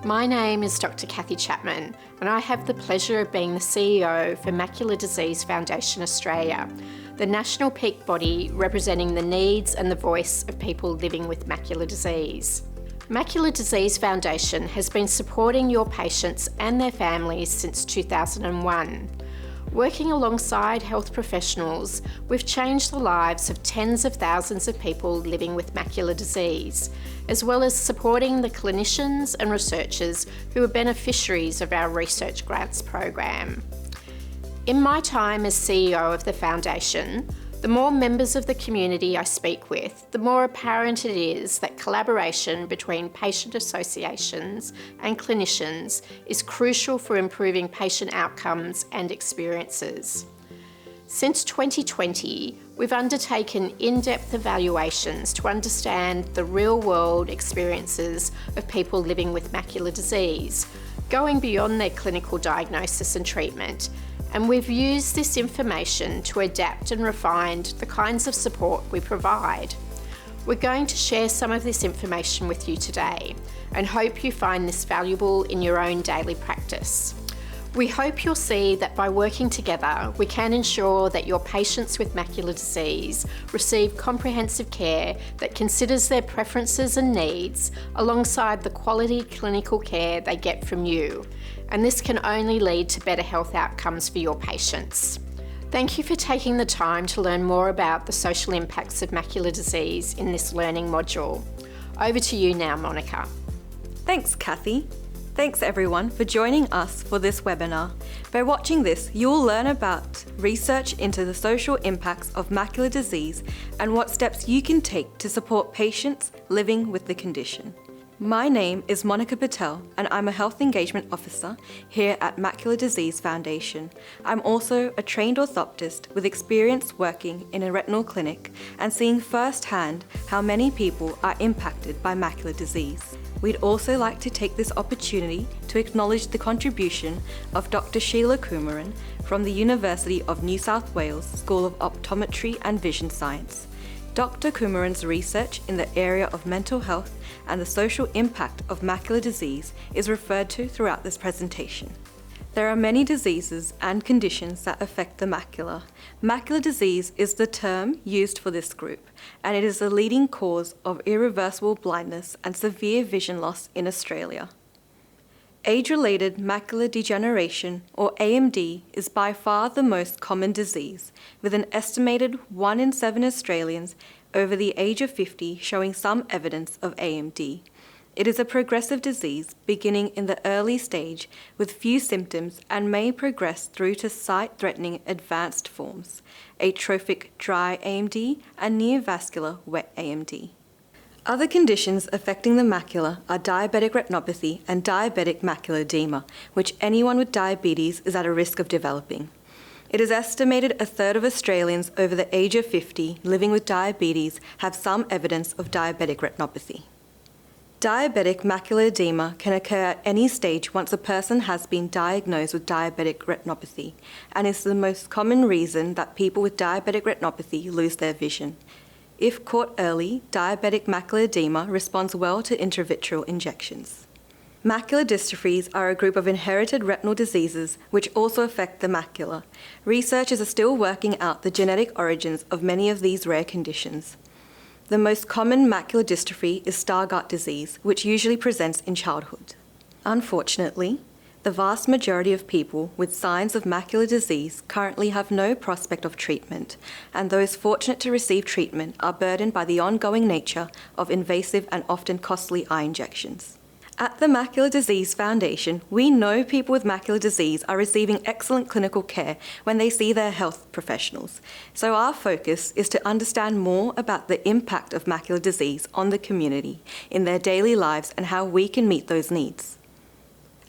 My name is Dr. Kathy Chapman, and I have the pleasure of being the CEO for Macular Disease Foundation Australia, the national peak body representing the needs and the voice of people living with macular disease. Macular Disease Foundation has been supporting your patients and their families since 2001. Working alongside health professionals, we've changed the lives of tens of thousands of people living with macular disease, as well as supporting the clinicians and researchers who are beneficiaries of our research grants program. In my time as CEO of the foundation, the more members of the community I speak with, the more apparent it is that collaboration between patient associations and clinicians is crucial for improving patient outcomes and experiences. Since 2020, we've undertaken in-depth evaluations to understand the real-world experiences of people living with macular disease, going beyond their clinical diagnosis and treatment, and we've used this information to adapt and refine the kinds of support we provide. We're going to share some of this information with you today and hope you find this valuable in your own daily practice. We hope you'll see that by working together, we can ensure that your patients with macular disease receive comprehensive care that considers their preferences and needs alongside the quality clinical care they get from you. And this can only lead to better health outcomes for your patients. Thank you for taking the time to learn more about the social impacts of macular disease in this learning module. Over to you now, Monica. Thanks, Kathy. Thanks everyone for joining us for this webinar. By watching this, you'll learn about research into the social impacts of macular disease and what steps you can take to support patients living with the condition. My name is Monica Patel and I'm a Health Engagement Officer here at Macular Disease Foundation. I'm also a trained orthoptist with experience working in a retinal clinic and seeing firsthand how many people are impacted by macular disease. We'd also like to take this opportunity to acknowledge the contribution of Dr. Sheila Kumaran from the University of New South Wales School of Optometry and Vision Science. Dr. Kumaran's research in the area of mental health and the social impact of macular disease is referred to throughout this presentation. There are many diseases and conditions that affect the macula. Macular disease is the term used for this group, and it is the leading cause of irreversible blindness and severe vision loss in Australia. Age-related macular degeneration, or AMD, is by far the most common disease, with an estimated 1 in 7 Australians over the age of 50 showing some evidence of AMD. It is a progressive disease beginning in the early stage with few symptoms and may progress through to sight-threatening advanced forms, atrophic dry AMD and neovascular wet AMD. Other conditions affecting the macula are diabetic retinopathy and diabetic macular edema, which anyone with diabetes is at a risk of developing. It is estimated a third of Australians over the age of 50 living with diabetes have some evidence of diabetic retinopathy. Diabetic macular edema can occur at any stage once a person has been diagnosed with diabetic retinopathy, and is the most common reason that people with diabetic retinopathy lose their vision. If caught early, diabetic macular edema responds well to intravitreal injections. Macular dystrophies are a group of inherited retinal diseases which also affect the macula. Researchers are still working out the genetic origins of many of these rare conditions. The most common macular dystrophy is Stargardt disease, which usually presents in childhood. Unfortunately, the vast majority of people with signs of macular disease currently have no prospect of treatment, and those fortunate to receive treatment are burdened by the ongoing nature of invasive and often costly eye injections. At the Macular Disease Foundation, we know people with macular disease are receiving excellent clinical care when they see their health professionals. So our focus is to understand more about the impact of macular disease on the community in their daily lives and how we can meet those needs.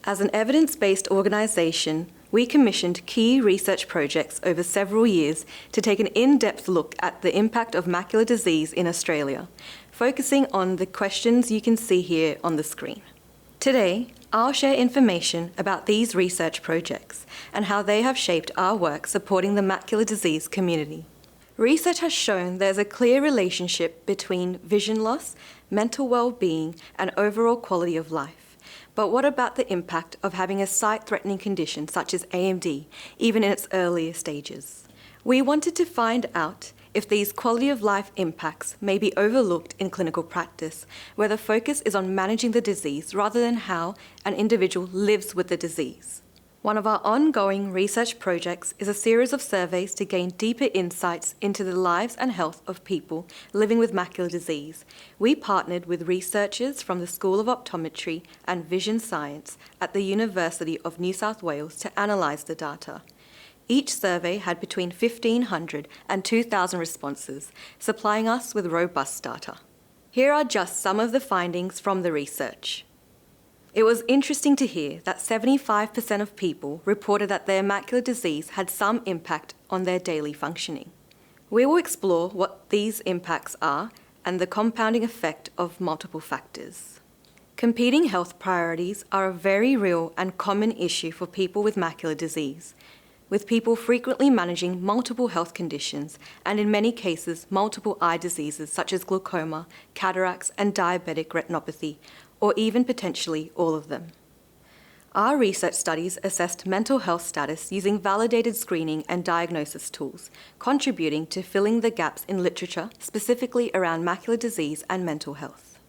As an evidence-based organisation, we commissioned key research projects over several years to take an in-depth look at the impact of macular disease in Australia, focusing on the questions you can see here on the screen. Today, I'll share information about these research projects and how they have shaped our work supporting the macular disease community. Research has shown there's a clear relationship between vision loss, mental well-being, and overall quality of life. But what about the impact of having a sight-threatening condition such as AMD, even in its earlier stages? We wanted to find out if these quality of life impacts may be overlooked in clinical practice, where the focus is on managing the disease rather than how an individual lives with the disease. One of our ongoing research projects is a series of surveys to gain deeper insights into the lives and health of people living with macular disease. We partnered with researchers from the School of Optometry and Vision Science at the University of New South Wales to analyse the data. Each survey had between 1,500 and 2,000 responses, supplying us with robust data. Here are just some of the findings from the research. It was interesting to hear that 75% of people reported that their macular disease had some impact on their daily functioning. We will explore what these impacts are and the compounding effect of multiple factors. Competing health priorities are a very real and common issue for people with macular disease, with people frequently managing multiple health conditions and in many cases multiple eye diseases such as glaucoma, cataracts and diabetic retinopathy, or even potentially all of them. Our research studies assessed mental health status using validated screening and diagnosis tools, contributing to filling the gaps in literature specifically around macular disease and mental health.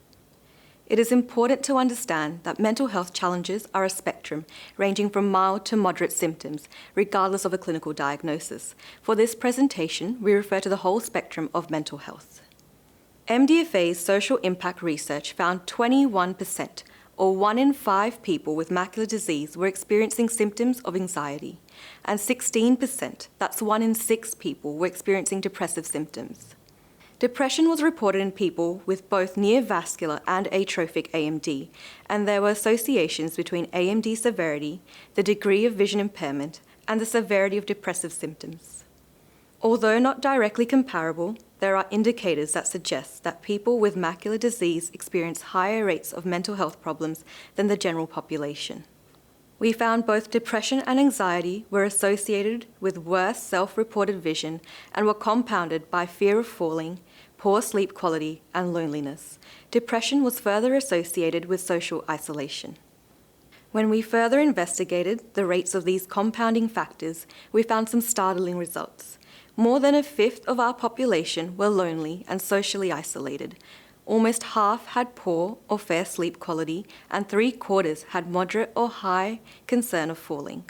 It is important to understand that mental health challenges are a spectrum ranging from mild to moderate symptoms, regardless of a clinical diagnosis. For this presentation, we refer to the whole spectrum of mental health. MDFA's social impact research found 21%, or 1 in 5 people with macular disease were experiencing symptoms of anxiety, and 16%, that's 1 in 6 people, were experiencing depressive symptoms. Depression was reported in people with both neovascular and atrophic AMD, and there were associations between AMD severity, the degree of vision impairment, and the severity of depressive symptoms. Although not directly comparable, there are indicators that suggest that people with macular disease experience higher rates of mental health problems than the general population. We found both depression and anxiety were associated with worse self-reported vision and were compounded by fear of falling, poor sleep quality, and loneliness. Depression was further associated with social isolation. When we further investigated the rates of these compounding factors, we found some startling results. More than a fifth of our population were lonely and socially isolated. Almost half had poor or fair sleep quality, and 3/4 had moderate or high concern of falling.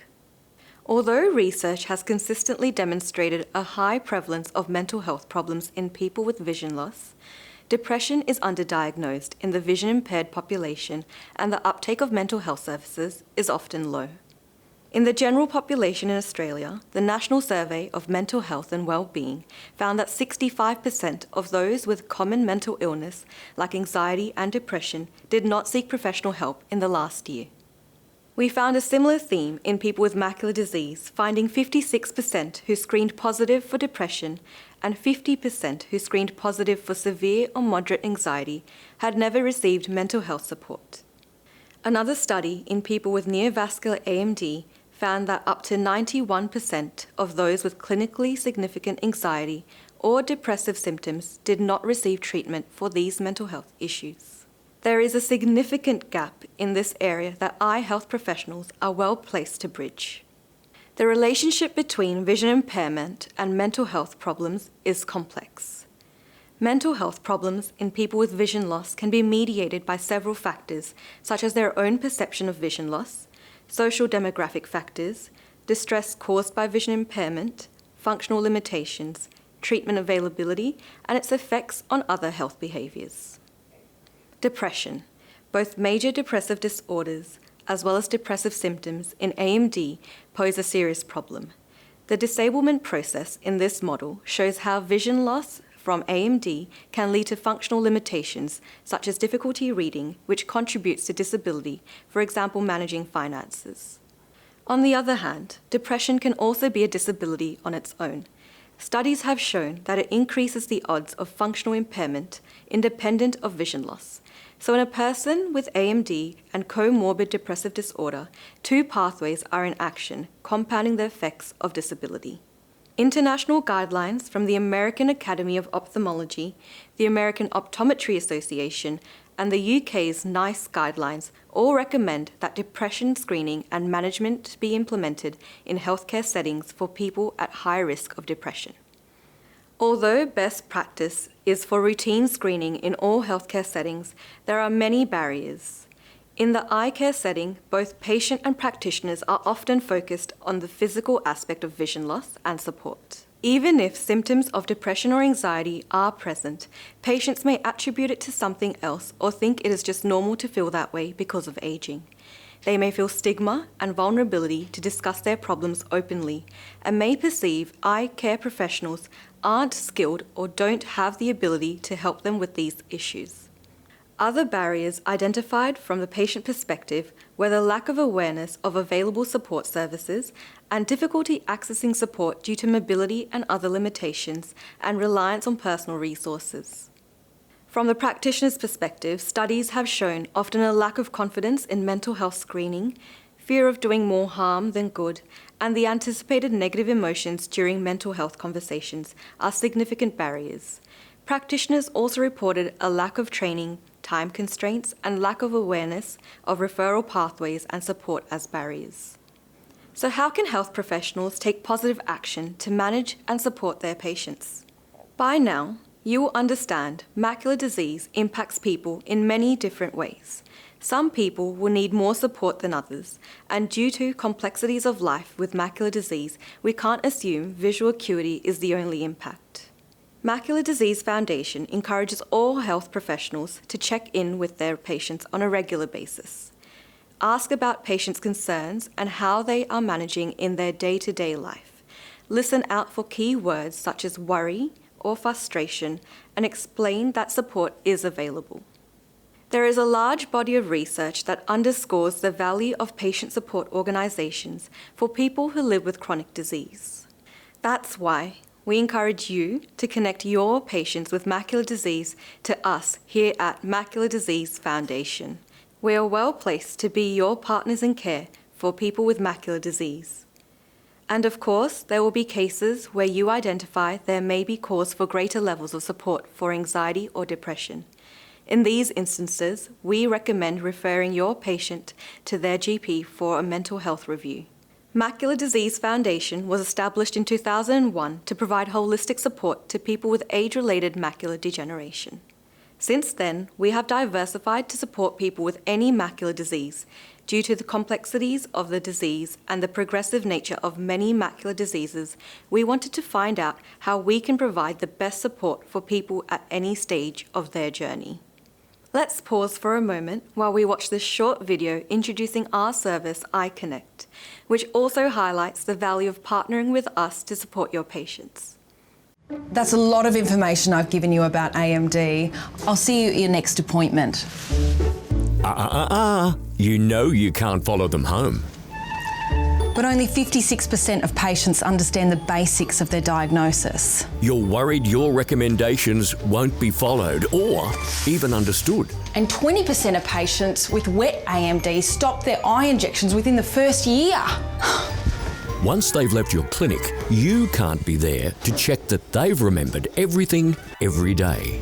Although research has consistently demonstrated a high prevalence of mental health problems in people with vision loss, depression is underdiagnosed in the vision-impaired population, and the uptake of mental health services is often low. In the general population in Australia, the National Survey of Mental Health and Wellbeing found that 65% of those with common mental illness, like anxiety and depression, did not seek professional help in the last year. We found a similar theme in people with macular disease, finding 56% who screened positive for depression and 50% who screened positive for severe or moderate anxiety had never received mental health support. Another study in people with neovascular AMD found that up to 91% of those with clinically significant anxiety or depressive symptoms did not receive treatment for these mental health issues. There is a significant gap in this area that eye health professionals are well placed to bridge. The relationship between vision impairment and mental health problems is complex. Mental health problems in people with vision loss can be mediated by several factors, such as their own perception of vision loss, social demographic factors, distress caused by vision impairment, functional limitations, treatment availability, and its effects on other health behaviours. Depression. Both major depressive disorders as well as depressive symptoms in AMD pose a serious problem. The disablement process in this model shows how vision loss from AMD can lead to functional limitations, such as difficulty reading, which contributes to disability, for example, managing finances. On the other hand, depression can also be a disability on its own. Studies have shown that it increases the odds of functional impairment independent of vision loss. So in a person with AMD and comorbid depressive disorder, 2 pathways are in action, compounding the effects of disability. International guidelines from the American Academy of Ophthalmology, the American Optometry Association, and the UK's NICE guidelines all recommend that depression screening and management be implemented in healthcare settings for people at high risk of depression. Although best practice is for routine screening in all healthcare settings, there are many barriers. In the eye care setting, both patient and practitioners are often focused on the physical aspect of vision loss and support. Even if symptoms of depression or anxiety are present, patients may attribute it to something else or think it is just normal to feel that way because of aging. They may feel stigma and vulnerability to discuss their problems openly and may perceive eye care professionals aren't skilled or don't have the ability to help them with these issues. Other barriers identified from the patient perspective were the lack of awareness of available support services and difficulty accessing support due to mobility and other limitations and reliance on personal resources. From the practitioner's perspective, studies have shown often a lack of confidence in mental health screening, fear of doing more harm than good, and the anticipated negative emotions during mental health conversations are significant barriers. Practitioners also reported a lack of training, time constraints, and lack of awareness of referral pathways and support as barriers. So how can health professionals take positive action to manage and support their patients? By now, you will understand macular disease impacts people in many different ways. Some people will need more support than others, and due to complexities of life with macular disease, we can't assume visual acuity is the only impact. Macular Disease Foundation encourages all health professionals to check in with their patients on a regular basis. Ask about patients' concerns and how they are managing in their day-to-day life. Listen out for key words such as worry or frustration and explain that support is available. There is a large body of research that underscores the value of patient support organisations for people who live with chronic disease. That's why we encourage you to connect your patients with macular disease to us here at Macular Disease Foundation. We are well placed to be your partners in care for people with macular disease. And of course, there will be cases where you identify there may be cause for greater levels of support for anxiety or depression. In these instances, we recommend referring your patient to their GP for a mental health review. Macular Disease Foundation was established in 2001 to provide holistic support to people with age-related macular degeneration. Since then, we have diversified to support people with any macular disease. Due to the complexities of the disease and the progressive nature of many macular diseases, we wanted to find out how we can provide the best support for people at any stage of their journey. Let's pause for a moment while we watch this short video introducing our service, iConnect, which also highlights the value of partnering with us to support your patients. That's a lot of information I've given you about AMD. I'll see you at your next appointment. You know you can't follow them home. But only 56% of patients understand the basics of their diagnosis. You're worried your recommendations won't be followed or even understood. And 20% of patients with wet AMD stop their eye injections within the first year. Once they've left your clinic, you can't be there to check that they've remembered everything every day.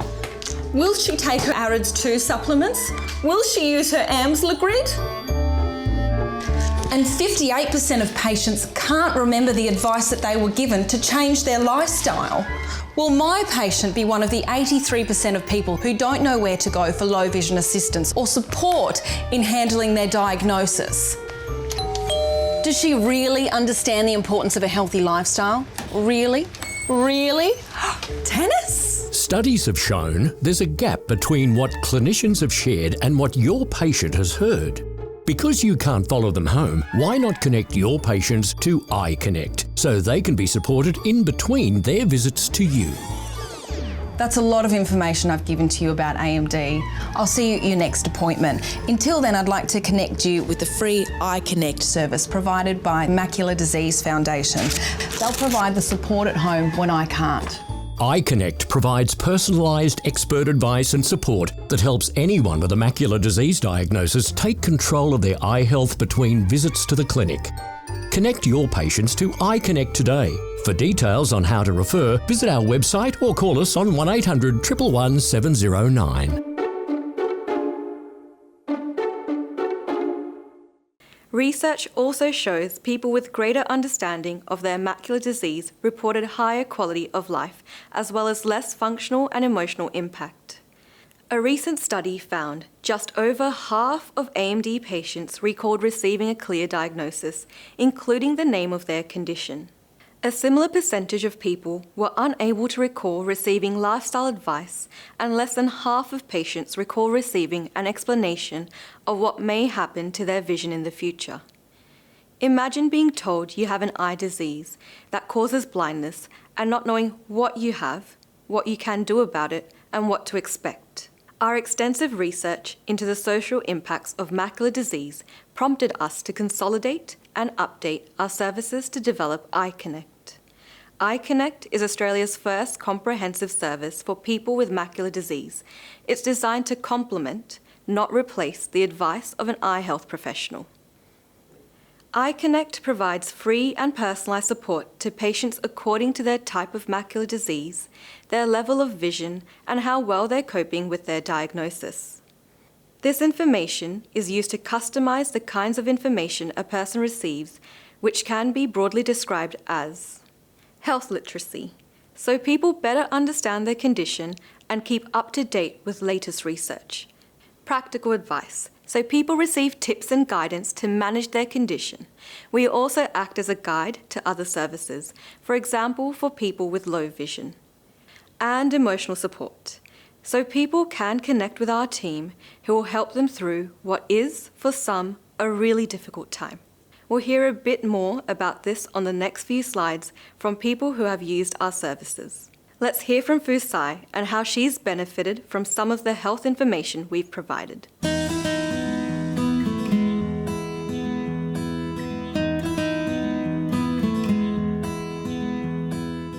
Will she take her ARIDS 2 supplements? Will she use her Amsler? And 58% of patients can't remember the advice that they were given to change their lifestyle. Will my patient be one of the 83% of people who don't know where to go for low vision assistance or support in handling their diagnosis? Does she really understand the importance of a healthy lifestyle? Really? Really? Tennis? Studies have shown there's a gap between what clinicians have shared and what your patient has heard. Because you can't follow them home, why not connect your patients to iConnect so they can be supported in between their visits to you? That's a lot of information I've given to you about AMD. I'll see you at your next appointment. Until then, I'd like to connect you with the free iConnect service provided by Macular Disease Foundation. They'll provide the support at home when I can't. iConnect provides personalised expert advice and support that helps anyone with a macular disease diagnosis take control of their eye health between visits to the clinic. Connect your patients to iConnect today. For details on how to refer, visit our website or call us on 1800 111 709. Research also shows people with greater understanding of their macular disease reported higher quality of life, as well as less functional and emotional impact. A recent study found just over half of AMD patients recalled receiving a clear diagnosis, including the name of their condition. A similar percentage of people were unable to recall receiving lifestyle advice, and less than half of patients recall receiving an explanation of what may happen to their vision in the future. Imagine being told you have an eye disease that causes blindness and not knowing what you have, what you can do about it, and what to expect. Our extensive research into the social impacts of macular disease prompted us to consolidate and update our services to develop iConnect. iConnect is Australia's first comprehensive service for people with macular disease. It's designed to complement, not replace, the advice of an eye health professional. iConnect provides free and personalised support to patients according to their type of macular disease, their level of vision, and how well they're coping with their diagnosis. This information is used to customise the kinds of information a person receives, which can be broadly described as health literacy, so people better understand their condition and keep up to date with latest research. Practical advice, so people receive tips and guidance to manage their condition. We also act as a guide to other services, for example, for people with low vision. And emotional support, so people can connect with our team who will help them through what is, for some, a really difficult time. We'll hear a bit more about this on the next few slides from people who have used our services. Let's hear from Fu Sai and how she's benefited from some of the health information we've provided.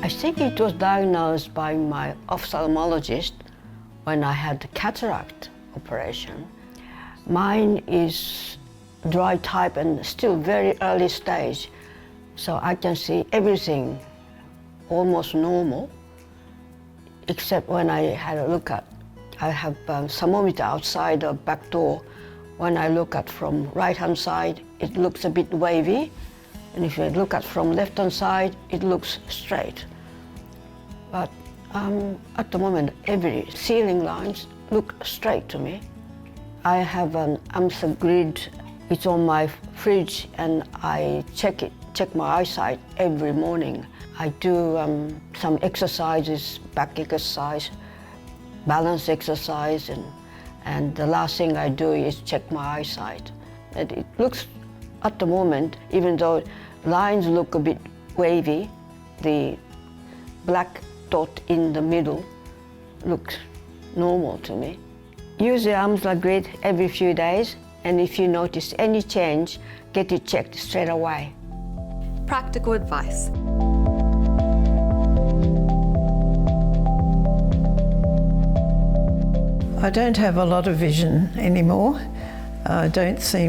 I think it was diagnosed by my ophthalmologist when I had the cataract operation. Mine is dry type and still very early stage, so I can see everything almost normal, except when I had a look at, I have thermometer outside the back door. When I look at from right-hand side, it looks a bit wavy, and if you look at from left-hand side, it looks straight. But at the moment, every ceiling lines look straight to me. I have an AMSA grid. It's on my fridge, and I check my eyesight every morning. I do some exercises, back exercise, balance exercise, and the last thing I do is check my eyesight. And it looks, at the moment, even though lines look a bit wavy, the black dot in the middle looks normal to me. Use the AMSA grid every few days, and if you notice any change, get it checked straight away. Practical advice. I don't have a lot of vision anymore. I don't see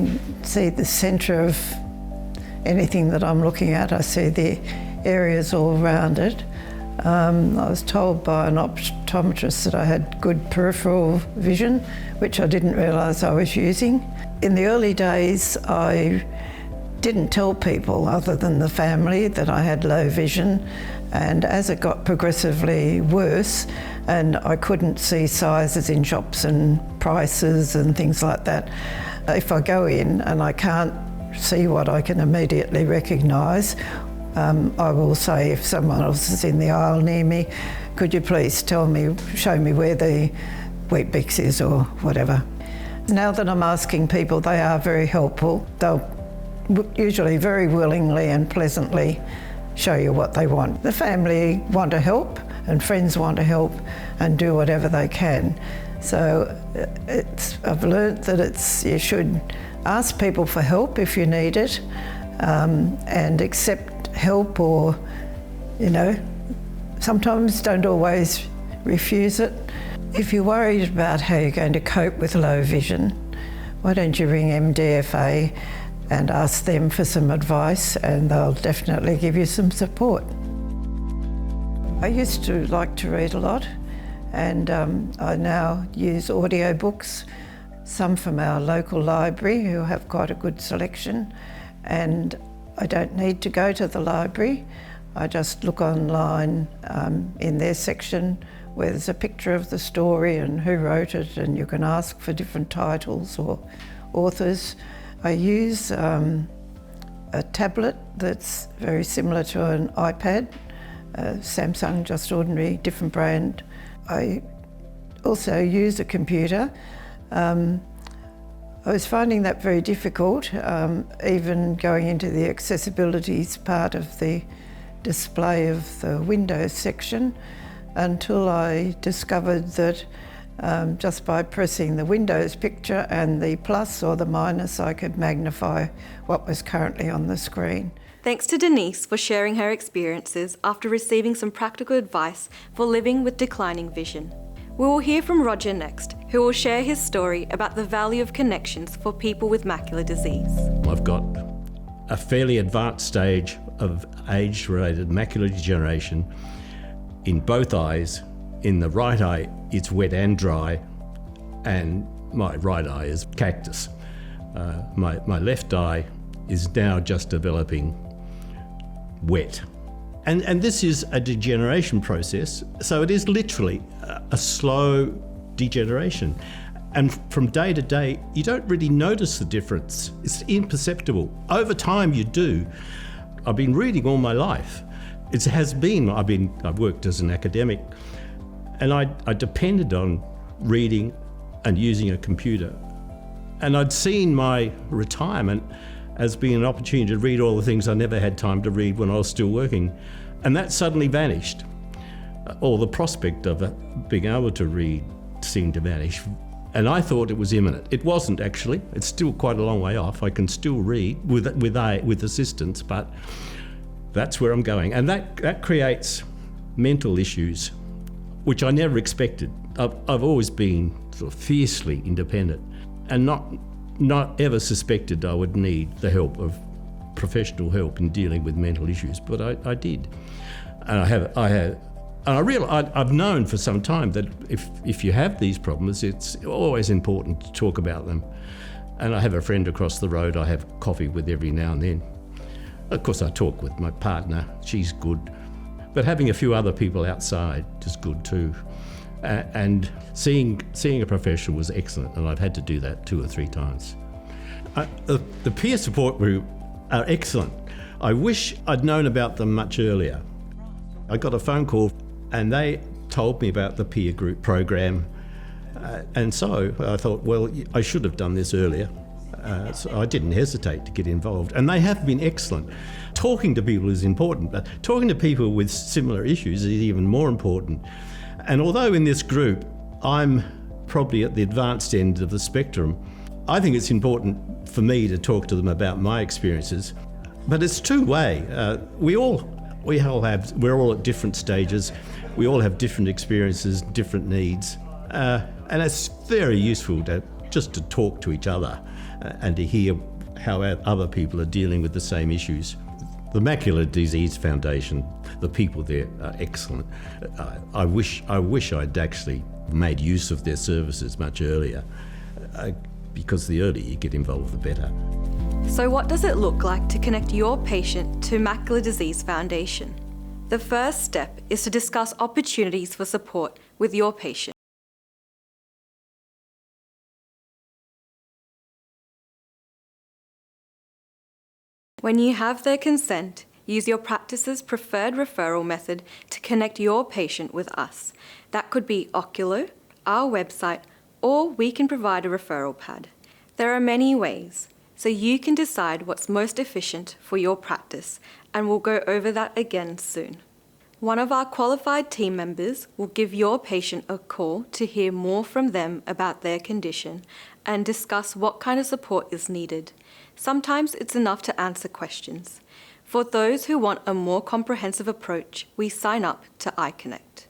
the centre of anything that I'm looking at. I see the areas all around it. I was told by an optometrist that I had good peripheral vision, which I didn't realise I was using. In the early days, I didn't tell people other than the family that I had low vision, and as it got progressively worse and I couldn't see sizes in shops and prices and things like that, if I go in and I can't see what I can immediately recognise, I will say, if someone else is in the aisle near me, could you please show me where the Weet-Bix is or whatever. Now that I'm asking people, they are very helpful. They'll usually very willingly and pleasantly show you what they want. The family want to help and friends want to help and do whatever they can. So I've learnt that you should ask people for help if you need it, and accept help, or, sometimes don't always refuse it. If you're worried about how you're going to cope with low vision, why don't you ring MDFA and ask them for some advice, and they'll definitely give you some support. I used to like to read a lot, and I now use audiobooks. some from our local library who have quite a good selection, and I don't need to go to the library. I just look online in their section where there's a picture of the story and who wrote it, and you can ask for different titles or authors. I use a tablet that's very similar to an iPad, Samsung, just ordinary, different brand. I also use a computer. I was finding that very difficult, even going into the accessibilities part of the display of the Windows section, until I discovered that just by pressing the Windows picture and the plus or the minus, I could magnify what was currently on the screen. Thanks to Denise for sharing her experiences after receiving some practical advice for living with declining vision. We will hear from Roger next, who will share his story about the value of connections for people with macular disease. I've got a fairly advanced stage of age-related macular degeneration in both eyes. In the right eye, it's wet and dry, and my right eye is cactus. My left eye is now just developing wet. And this is a degeneration process, so it is literally a slow degeneration. And from day to day, you don't really notice the difference. It's imperceptible. Over time, you do. I've been reading all my life. I've worked as an academic, and I depended on reading and using a computer. And I'd seen my retirement as being an opportunity to read all the things I never had time to read when I was still working. And that suddenly vanished. Or the prospect of being able to read seemed to vanish. And I thought it was imminent. It wasn't actually. It's still quite a long way off. I can still read with assistance, but that's where I'm going. And that creates mental issues, which I never expected. I've always been sort of fiercely independent and not ever suspected I would need the help of professional help in dealing with mental issues, but I did. And I've known for some time that if you have these problems, it's always important to talk about them. And I have a friend across the road I have coffee with every now and then. Of course, I talk with my partner, she's good. But having a few other people outside is good too. And seeing a professional was excellent, and I've had to do that 2 or 3 times. The peer support group are excellent. I wish I'd known about them much earlier. I got a phone call and they told me about the peer group program, and so I thought, well, I should have done this earlier. So I didn't hesitate to get involved, and they have been excellent. Talking to people is important, but talking to people with similar issues is even more important. And although in this group I'm probably at the advanced end of the spectrum, I think it's important for me to talk to them about my experiences. But it's two-way. We're all at different stages. We all have different experiences, different needs, and it's very useful just to talk to each other and to hear how other people are dealing with the same issues. The Macular Disease Foundation, the people there are excellent. I wish I'd actually made use of their services much earlier, because the earlier you get involved, the better. So what does it look like to connect your patient to Macular Disease Foundation? The first step is to discuss opportunities for support with your patient. When you have their consent, use your practice's preferred referral method to connect your patient with us. That could be Ocular, our website, or we can provide a referral pad. There are many ways, so you can decide what's most efficient for your practice, and we'll go over that again soon. One of our qualified team members will give your patient a call to hear more from them about their condition and discuss what kind of support is needed. Sometimes it's enough to answer questions. For those who want a more comprehensive approach, we sign up to iConnect.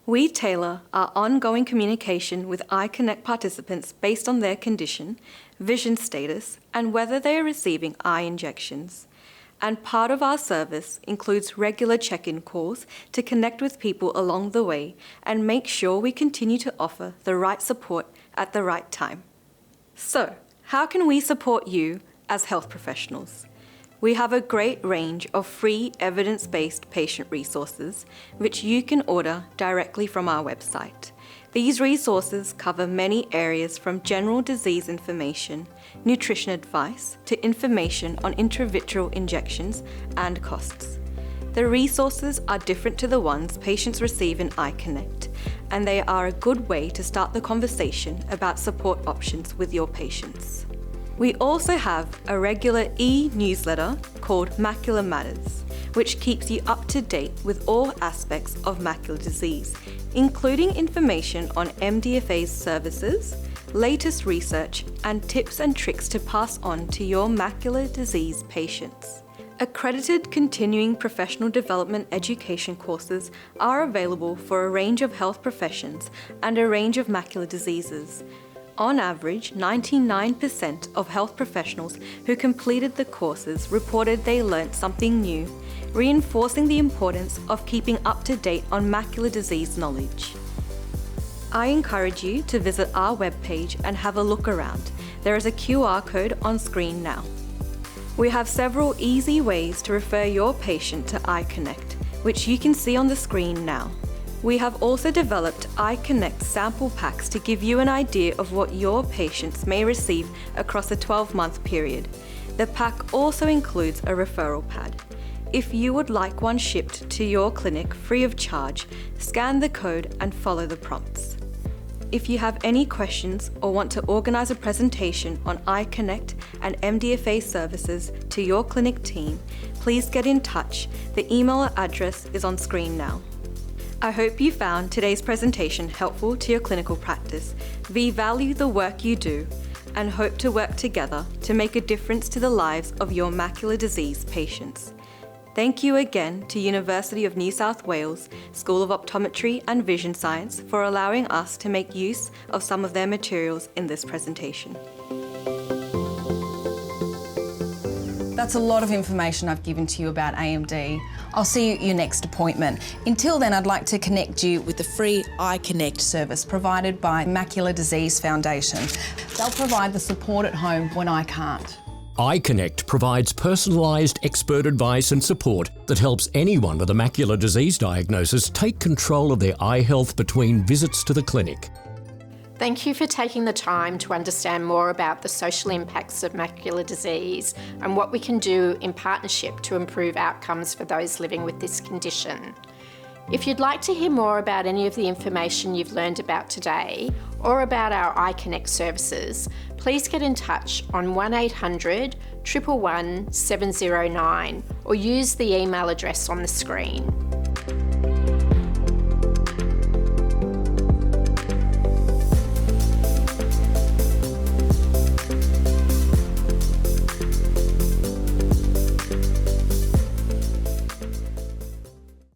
We tailor our ongoing communication with iConnect participants based on their condition, vision status, and whether they are receiving eye injections. And part of our service includes regular check-in calls to connect with people along the way and make sure we continue to offer the right support at the right time. So, how can we support you as health professionals? We have a great range of free evidence-based patient resources which you can order directly from our website. These resources cover many areas from general disease information, nutrition advice, to information on intravitreal injections and costs. The resources are different to the ones patients receive in iConnect, and they are a good way to start the conversation about support options with your patients. We also have a regular e-newsletter called Macular Matters, which keeps you up to date with all aspects of macular disease, including information on MDFA's services, latest research, and tips and tricks to pass on to your macular disease patients. Accredited continuing professional development education courses are available for a range of health professions and a range of macular diseases. On average, 99% of health professionals who completed the courses reported they learnt something new, reinforcing the importance of keeping up to date on macular disease knowledge. I encourage you to visit our webpage and have a look around. There is a QR code on screen now. We have several easy ways to refer your patient to iConnect, which you can see on the screen now. We have also developed iConnect sample packs to give you an idea of what your patients may receive across a 12-month period. The pack also includes a referral pad. If you would like one shipped to your clinic free of charge, scan the code and follow the prompts. If you have any questions or want to organise a presentation on iConnect and MDFA services to your clinic team, please get in touch. The email address is on screen now. I hope you found today's presentation helpful to your clinical practice. We value the work you do and hope to work together to make a difference to the lives of your macular disease patients. Thank you again to University of New South Wales School of Optometry and Vision Science for allowing us to make use of some of their materials in this presentation. That's a lot of information I've given to you about AMD. I'll see you at your next appointment. Until then, I'd like to connect you with the free iConnect service provided by Macular Disease Foundation. They'll provide the support at home when I can't. iConnect provides personalised expert advice and support that helps anyone with a macular disease diagnosis take control of their eye health between visits to the clinic. Thank you for taking the time to understand more about the social impacts of macular disease and what we can do in partnership to improve outcomes for those living with this condition. If you'd like to hear more about any of the information you've learned about today or about our iConnect services, please get in touch on 1800 111 709 or use the email address on the screen.